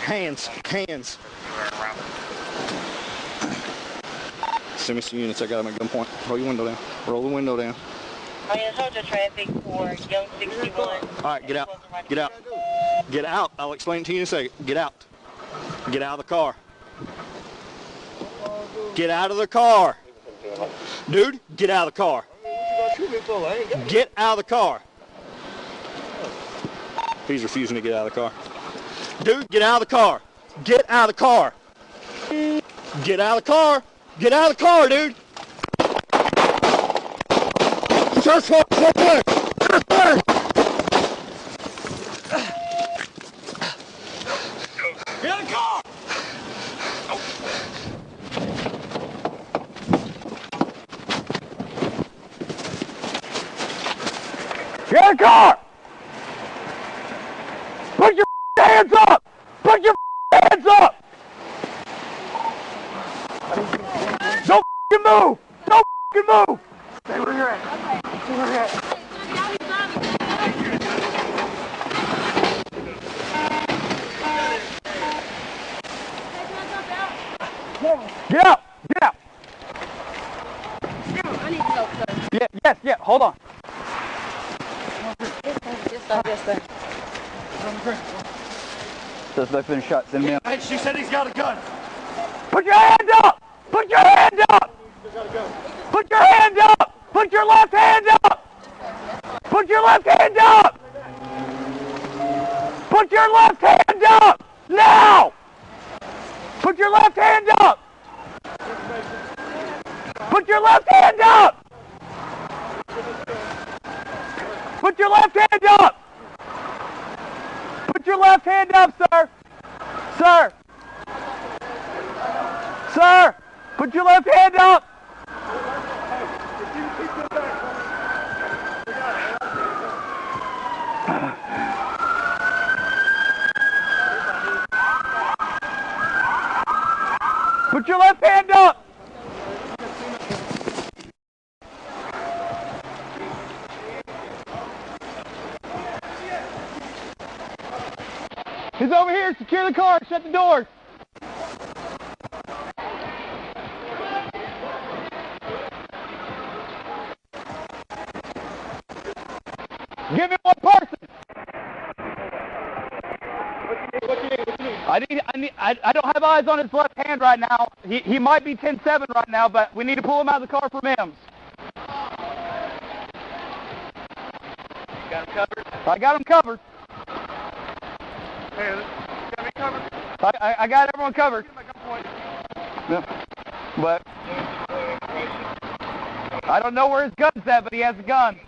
Hands. Send me some units. I got him at gunpoint. Roll your window down. Roll the window down. I am hold the traffic for Young 61. All right, get out. Get out. Get out. I'll explain it to you in a second. Get out. Get out of the car. Get out of the car. Dude, get out of the car. Get out of the car. He's refusing to get out of the car. Dude, get out of the car. Get out of the car. Get out of the car. Get out of the car, dude. Search for it. Get out of the car. Get out of the car. Put your hands up! Put your hands up! Don't move! Don't move! Stay where you're at. Okay. Stay where you're at. Get out! Get out! I need help, sir. Yeah, hold on. Yes, sir. Suspect been shot. Send me up. Hey, she said he's got a gun. Put your hand up! Put your hand up! Put your hand up! Put your left hand up! Put your left hand up! Put your left hand up! Now! Put your left hand up! Put your left hand up! Put your left hand up! Put your left hand up, sir! Sir! Sir! Put your left hand up! Put your left hand up! He's over here. Secure the car. Shut the doors. Give me one person. What you need? I don't have eyes on his left hand right now. He might be 10-7 right now, but we need to pull him out of the car for MIMS. You got him covered? I got him covered. Hey, you got me covered? I got everyone covered. Yeah. But I don't know where his gun's at, but he has a gun.